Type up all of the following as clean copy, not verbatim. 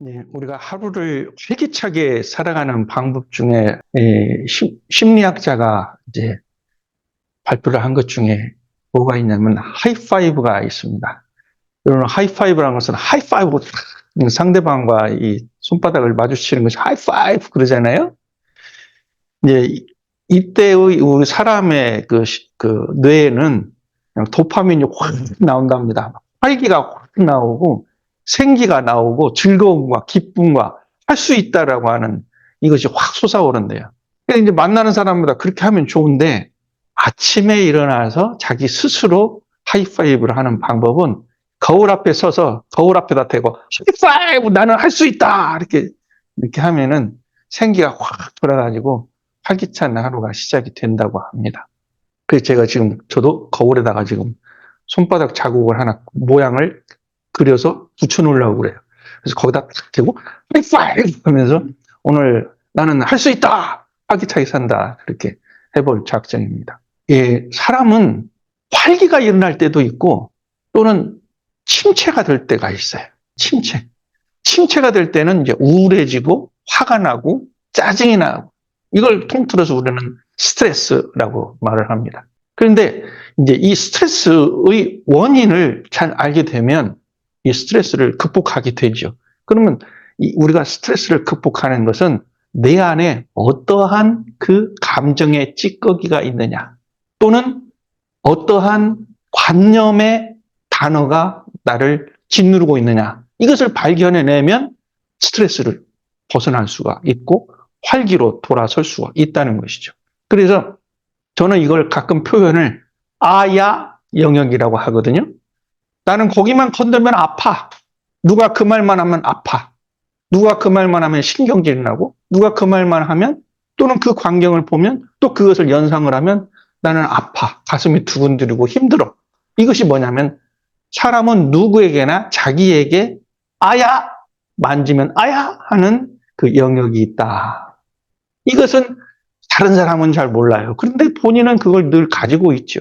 네, 우리가 하루를 활기차게 살아가는 방법 중에 심리학자가 이제 발표를 한 것 중에 뭐가 있냐면 하이파이브가 있습니다. 여러분 하이파이브라는 것은 하이파이브 상대방과 이 손바닥을 마주치는 것이 하이파이브 그러잖아요. 이제 이때의 우리 사람의 그 뇌에는 그냥 도파민이 확 나온답니다. 활기가 확 나오고 생기가 나오고 즐거움과 기쁨과 할 수 있다라고 하는 이것이 확 솟아오른대요. 그래서 이제 만나는 사람마다 그렇게 하면 좋은데 아침에 일어나서 자기 스스로 하이파이브를 하는 방법은 거울 앞에 서서 거울 앞에다 대고 하이파이브 나는 할 수 있다 이렇게 하면은 생기가 확 돌아가지고 활기찬 하루가 시작이 된다고 합니다. 그래서 제가 지금 저도 거울에다가 지금 손바닥 자국을 하나 모양을 그려서 붙여놓으려고 그래요. 그래서 거기다 딱 대고 하이파이브 하면서 오늘 나는 할 수 있다! 활기차게 산다. 그렇게 해볼 작전입니다. 예, 사람은 활기가 일어날 때도 있고 또는 침체가 될 때가 있어요. 침체가 될 때는 이제 우울해지고 화가 나고 짜증이 나고 이걸 통틀어서 우리는 스트레스라고 말을 합니다. 그런데 이제 이 스트레스의 원인을 잘 알게 되면 이 스트레스를 극복하게 되죠. 그러면 우리가 스트레스를 극복하는 것은 내 안에 어떠한 그 감정의 찌꺼기가 있느냐 또는 어떠한 관념의 단어가 나를 짓누르고 있느냐 이것을 발견해내면 스트레스를 벗어날 수가 있고 활기로 돌아설 수가 있다는 것이죠. 그래서 저는 이걸 가끔 표현을 아야 영역이라고 하거든요. 나는 거기만 건들면 아파. 누가 그 말만 하면 아파. 누가 그 말만 하면 신경질이 나고 누가 그 말만 하면 또는 그 광경을 보면 또 그것을 연상을 하면 나는 아파. 가슴이 두근거리고 힘들어. 이것이 뭐냐면 사람은 누구에게나 자기에게 아야 만지면 아야 하는 그 영역이 있다. 이것은 다른 사람은 잘 몰라요. 그런데 본인은 그걸 늘 가지고 있죠.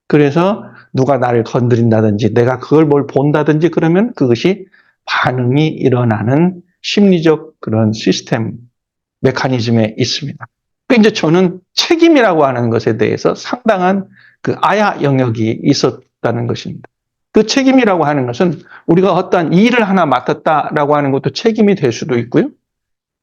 그래서 누가 나를 건드린다든지 내가 그걸 뭘 본다든지 그러면 그것이 반응이 일어나는 심리적 그런 시스템 메커니즘에 있습니다. 그러니까 이제 저는 책임이라고 하는 것에 대해서 상당한 그 아야 영역이 있었다는 것입니다. 그 책임이라고 하는 것은 우리가 어떠한 일을 하나 맡았다라고 하는 것도 책임이 될 수도 있고요.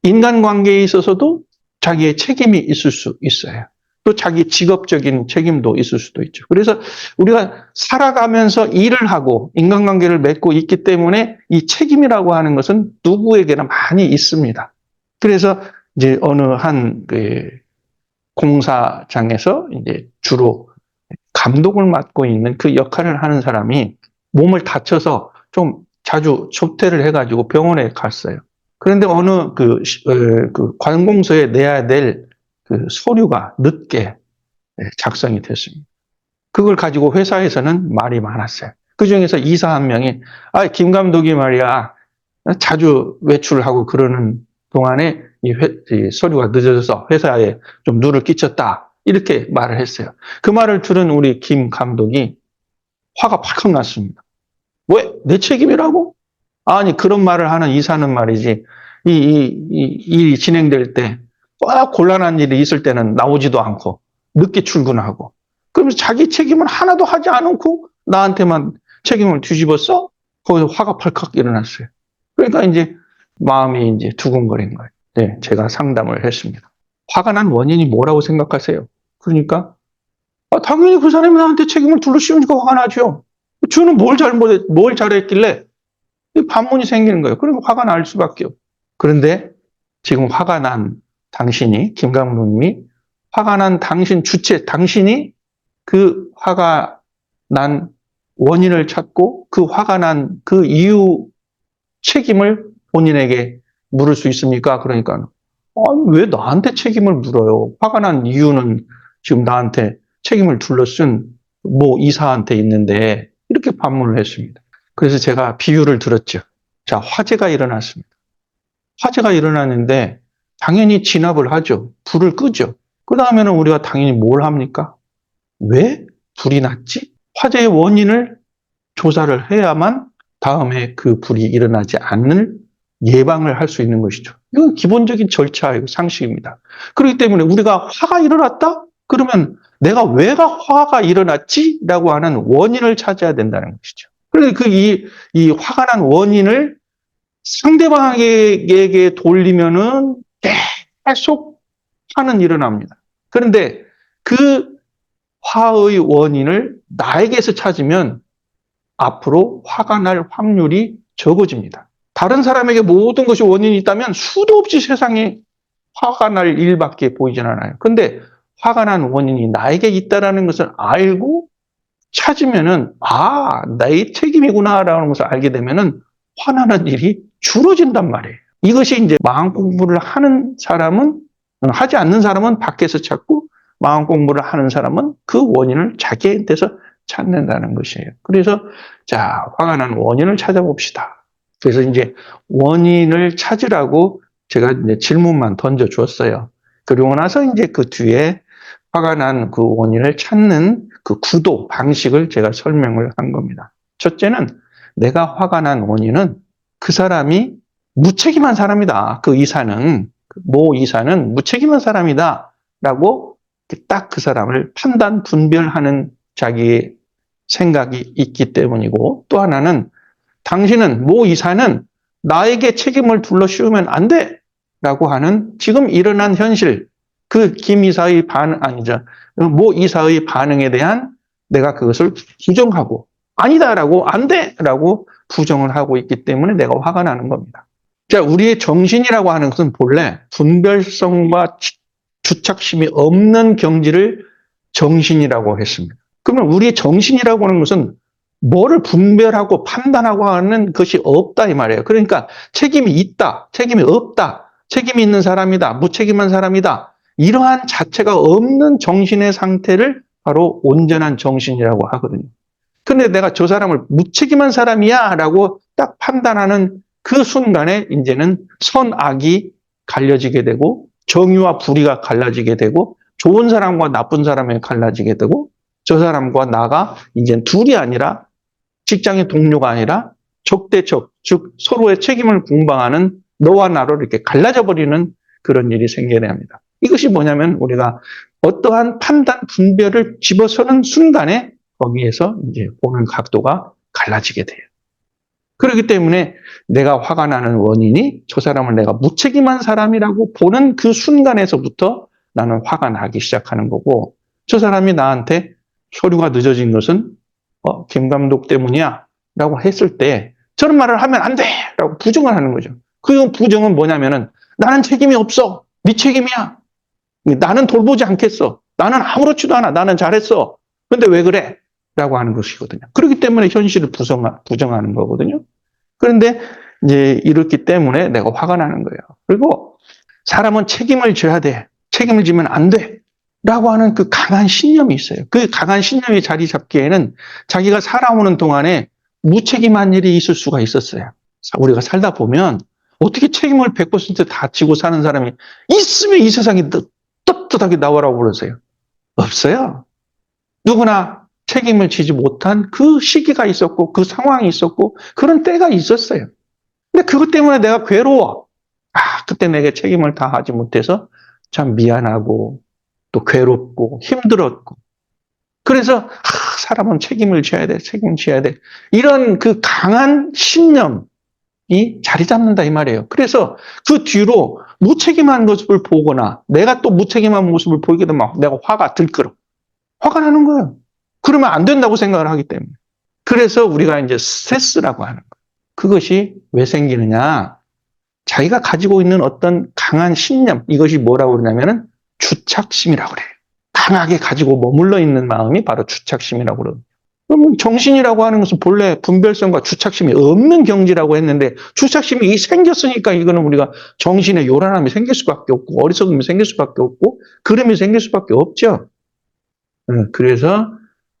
인간관계에 있어서도 자기의 책임이 있을 수 있어요. 또 자기 직업적인 책임도 있을 수도 있죠. 그래서 우리가 살아가면서 일을 하고 인간관계를 맺고 있기 때문에 이 책임이라고 하는 것은 누구에게나 많이 있습니다. 그래서 이제 어느 한 공사장에서 이제 주로 감독을 맡고 있는 그 역할을 하는 사람이 몸을 다쳐서 좀 자주 조퇴를 해가지고 병원에 갔어요. 그런데 어느 그 관공서에 내야 될 그 서류가 늦게 작성이 됐습니다. 그걸 가지고 회사에서는 말이 많았어요. 그 중에서 이사 한 명이, 김 감독이 말이야, 자주 외출하고 그러는 동안에 이 서류가 늦어져서 회사에 좀 누를 끼쳤다. 이렇게 말을 했어요. 그 말을 들은 우리 김 감독이 화가 팍 났습니다. 왜? 내 책임이라고? 아니, 그런 말을 하는 이사는 말이지. 일이 진행될 때, 곤란한 일이 있을 때는 나오지도 않고, 늦게 출근하고, 그러면서 자기 책임을 하나도 하지 않고, 나한테만 책임을 뒤집었어? 거기서 화가 펄컥 일어났어요. 그러니까 이제, 마음이 이제 두근거린 거예요. 네, 제가 상담을 했습니다. 화가 난 원인이 뭐라고 생각하세요? 그러니까, 당연히 그 사람이 나한테 책임을 둘러 씌우니까 화가 나죠. 저는 뭘 잘했길래, 반문이 생기는 거예요. 그러니까 화가 날 수밖에 없어요. 그런데 지금 화가 난 당신이, 김 감독님이 화가 난 당신 주체, 당신이 그 화가 난 원인을 찾고 그 화가 난 그 이유 책임을 본인에게 물을 수 있습니까? 그러니까 왜 나한테 책임을 물어요? 화가 난 이유는 지금 나한테 책임을 둘러쓴 이사한테 있는데 이렇게 반문을 했습니다. 그래서 제가 비유를 들었죠. 자, 화재가 일어났습니다. 화재가 일어났는데 당연히 진압을 하죠. 불을 끄죠. 그 다음에는 우리가 당연히 뭘 합니까? 왜 불이 났지? 화재의 원인을 조사를 해야만 다음에 그 불이 일어나지 않을 예방을 할 수 있는 것이죠. 이건 기본적인 절차이고 상식입니다. 그렇기 때문에 우리가 화가 일어났다? 그러면 내가 왜 화가 일어났지? 라고 하는 원인을 찾아야 된다는 것이죠. 그래서 이 화가 난 원인을 상대방에게 돌리면은 계속 화는 일어납니다. 그런데 그 화의 원인을 나에게서 찾으면 앞으로 화가 날 확률이 적어집니다. 다른 사람에게 모든 것이 원인이 있다면 수도 없이 세상에 화가 날 일밖에 보이진 않아요. 근데 화가 난 원인이 나에게 있다는 것을 알고 찾으면은, 나의 책임이구나라는 것을 알게 되면은 화나는 일이 줄어진단 말이에요. 이것이 이제 마음 공부를 하는 사람은, 하지 않는 사람은 밖에서 찾고, 마음 공부를 하는 사람은 그 원인을 자기한테서 찾는다는 것이에요. 그래서, 자, 화가 난 원인을 찾아봅시다. 그래서 이제 원인을 찾으라고 제가 이제 질문만 던져 주었어요. 그리고 나서 이제 그 뒤에 화가 난 그 원인을 찾는 그 구도, 방식을 제가 설명을 한 겁니다. 첫째는 내가 화가 난 원인은 그 사람이 무책임한 사람이다. 그 이사는, 모 이사는 무책임한 사람이다. 라고 딱 그 사람을 판단, 분별하는 자기의 생각이 있기 때문이고, 또 하나는 당신은, 모 이사는 나에게 책임을 둘러 씌우면 안 돼! 라고 하는 지금 일어난 현실, 그 김 이사의 모 이사의 반응에 대한 내가 그것을 부정하고, 아니다라고, 안 돼! 라고 부정을 하고 있기 때문에 내가 화가 나는 겁니다. 자, 우리의 정신이라고 하는 것은 본래 분별성과 주착심이 없는 경지를 정신이라고 했습니다. 그러면 우리의 정신이라고 하는 것은 뭐를 분별하고 판단하고 하는 것이 없다 이 말이에요. 그러니까 책임이 있다, 책임이 없다, 책임이 있는 사람이다, 무책임한 사람이다. 이러한 자체가 없는 정신의 상태를 바로 온전한 정신이라고 하거든요. 근데 내가 저 사람을 무책임한 사람이야 라고 딱 판단하는 그 순간에 이제는 선악이 갈려지게 되고 정의와 불의가 갈라지게 되고 좋은 사람과 나쁜 사람이 갈라지게 되고 저 사람과 나가 이제 둘이 아니라 직장의 동료가 아니라 적대적, 즉 서로의 책임을 공방하는 너와 나로 이렇게 갈라져 버리는 그런 일이 생겨야 합니다. 이것이 뭐냐면 우리가 어떠한 판단, 분별을 집어서는 순간에 거기에서 이제 보는 각도가 갈라지게 돼요. 그렇기 때문에 내가 화가 나는 원인이 저 사람을 내가 무책임한 사람이라고 보는 그 순간에서부터 나는 화가 나기 시작하는 거고 저 사람이 나한테 서류가 늦어진 것은 김 감독 때문이야 라고 했을 때 저런 말을 하면 안 돼! 라고 부정을 하는 거죠. 그 부정은 뭐냐면은 나는 책임이 없어. 네 책임이야. 나는 돌보지 않겠어. 나는 아무렇지도 않아. 나는 잘했어. 근데 왜 그래? 라고 하는 것이거든요. 그렇기 때문에 현실을 부정하는 거거든요. 그런데 이제 이렇기 때문에 내가 화가 나는 거예요. 그리고 사람은 책임을 져야 돼. 책임을 지면 안 돼. 라고 하는 그 강한 신념이 있어요. 그 강한 신념이 자리 잡기에는 자기가 살아오는 동안에 무책임한 일이 있을 수가 있었어요. 우리가 살다 보면 어떻게 책임을 100%다 지고 사는 사람이 있으면 이 세상에 떳떳하게 나오라고 그러세요. 없어요. 누구나 책임을 지지 못한 그 시기가 있었고 그 상황이 있었고 그런 때가 있었어요. 근데 그것 때문에 내가 괴로워. 그때 내게 책임을 다 하지 못해서 참 미안하고 또 괴롭고 힘들었고 그래서 사람은 책임을 져야 돼. 책임을 져야 돼. 이런 그 강한 신념이 자리 잡는다 이 말이에요. 그래서 그 뒤로 무책임한 모습을 보거나 내가 또 무책임한 모습을 보이게 되면 내가 화가 들끓어. 화가 나는 거예요. 그러면 안 된다고 생각을 하기 때문에. 그래서 우리가 이제 스트레스라고 하는 거예요. 그것이 왜 생기느냐. 자기가 가지고 있는 어떤 강한 신념, 이것이 뭐라고 그러냐면은 주착심이라고 그래요. 강하게 가지고 머물러 있는 마음이 바로 주착심이라고 그래요. 그러면 정신이라고 하는 것은 본래 분별성과 주착심이 없는 경지라고 했는데 주착심이 생겼으니까 이거는 우리가 정신의 요란함이 생길 수밖에 없고 어리석음이 생길 수밖에 없고 그름이 생길 수밖에 없죠. 그래서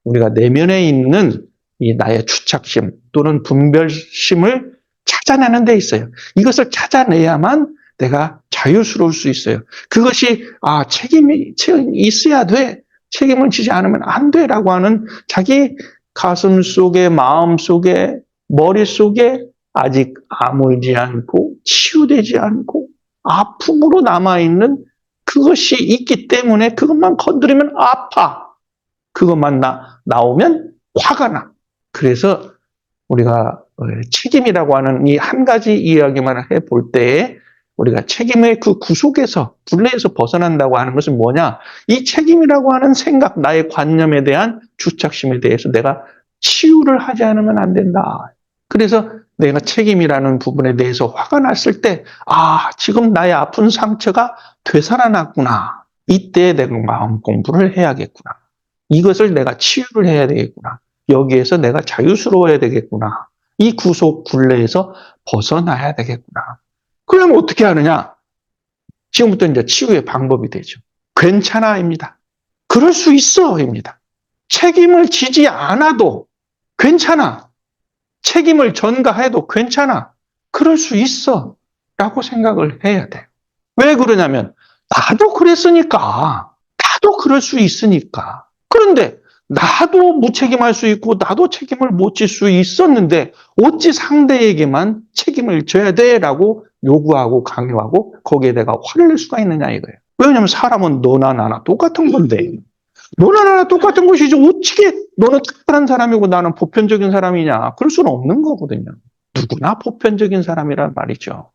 우리가 내면에 있는 이 나의 주착심 또는 분별심을 찾아내는 데 있어요. 이것을 찾아내야만 내가 자유스러울 수 있어요. 그것이 책임이 있어야 돼. 책임을 지지 않으면 안 돼라고 하는 자기 가슴 속에 마음 속에 머릿속에 아직 아물지 않고 치유되지 않고 아픔으로 남아있는 그것이 있기 때문에 그것만 건드리면 아파. 그것만 나오면 화가 나. 그래서 우리가 책임이라고 하는 이 한 가지 이야기만 해볼 때 우리가 책임의 그 구속에서, 굴레에서 벗어난다고 하는 것은 뭐냐? 이 책임이라고 하는 생각, 나의 관념에 대한 주착심에 대해서 내가 치유를 하지 않으면 안 된다. 그래서 내가 책임이라는 부분에 대해서 화가 났을 때, 지금 나의 아픈 상처가 되살아났구나. 이때 내가 마음 공부를 해야겠구나. 이것을 내가 치유를 해야 되겠구나. 여기에서 내가 자유스러워야 되겠구나. 이 구속 굴레에서 벗어나야 되겠구나. 그러면 어떻게 하느냐? 지금부터 이제 치유의 방법이 되죠. 괜찮아입니다. 그럴 수 있어입니다. 책임을 지지 않아도 괜찮아. 책임을 전가해도 괜찮아. 그럴 수 있어. 라고 생각을 해야 돼요. 왜 그러냐면, 나도 그랬으니까. 나도 그럴 수 있으니까. 그런데, 나도 무책임할 수 있고, 나도 책임을 못 질 수 있었는데, 어찌 상대에게만 책임을 져야 돼? 라고 요구하고 강요하고, 거기에 내가 화를 낼 수가 있느냐 이거예요. 왜냐면 사람은 너나 나나 똑같은 건데, 너나 나나 똑같은 것이지 어떻게 너는 특별한 사람이고 나는 보편적인 사람이냐. 그럴 수는 없는 거거든요. 누구나 보편적인 사람이란 말이죠.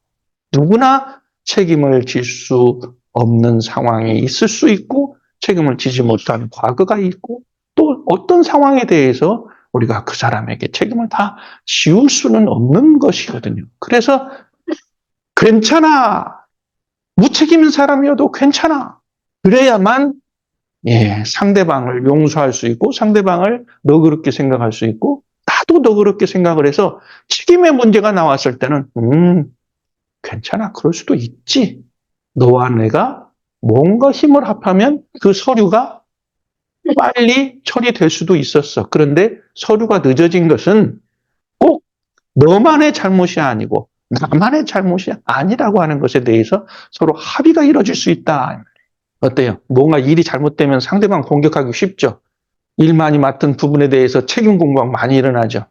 누구나 책임을 질 수 없는 상황이 있을 수 있고 책임을 지지 못한 과거가 있고 또 어떤 상황에 대해서 우리가 그 사람에게 책임을 다 지울 수는 없는 것이거든요. 그래서 괜찮아. 무책임인 사람이어도 괜찮아. 그래야만 상대방을 용서할 수 있고 상대방을 너그럽게 생각할 수 있고 나도 너그럽게 생각을 해서 책임의 문제가 나왔을 때는 괜찮아. 그럴 수도 있지. 너와 내가 뭔가 힘을 합하면 그 서류가 빨리 처리될 수도 있었어. 그런데 서류가 늦어진 것은 꼭 너만의 잘못이 아니고 나만의 잘못이 아니라고 하는 것에 대해서 서로 합의가 이루어질 수 있다. 어때요? 뭔가 일이 잘못되면 상대방 공격하기 쉽죠. 일 많이 맡은 부분에 대해서 책임 공방 많이 일어나죠.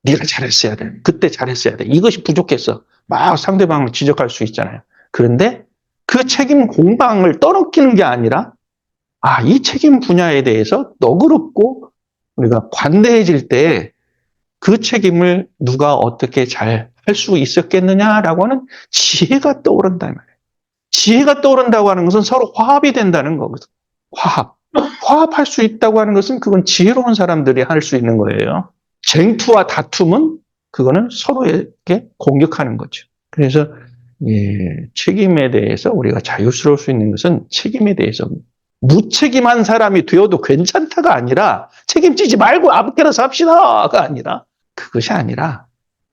네가 잘했어야 돼. 그때 잘했어야 돼. 이것이 부족했어. 막 상대방을 지적할 수 있잖아요. 그런데 그 책임 공방을 떠넘기는 게 아니라 이 책임 분야에 대해서 너그럽고 우리가 관대해질 때 그 책임을 누가 어떻게 잘 할 수 있었겠느냐라고 하는 지혜가 떠오른다 말이에요. 지혜가 떠오른다고 하는 것은 서로 화합이 된다는 거거든. 화합할 수 있다고 하는 것은 그건 지혜로운 사람들이 할 수 있는 거예요. 쟁투와 다툼은 그거는 서로에게 공격하는 거죠. 그래서 책임에 대해서 우리가 자유스러울 수 있는 것은 책임에 대해서 무책임한 사람이 되어도 괜찮다가 아니라 책임지지 말고 아무렇게나 삽시다가 아니라 그것이 아니라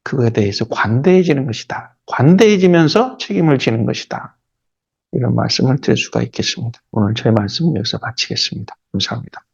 그거에 대해서 관대해지는 것이다. 관대해지면서 책임을 지는 것이다. 이런 말씀을 드릴 수가 있겠습니다. 오늘 제 말씀 여기서 마치겠습니다. 감사합니다.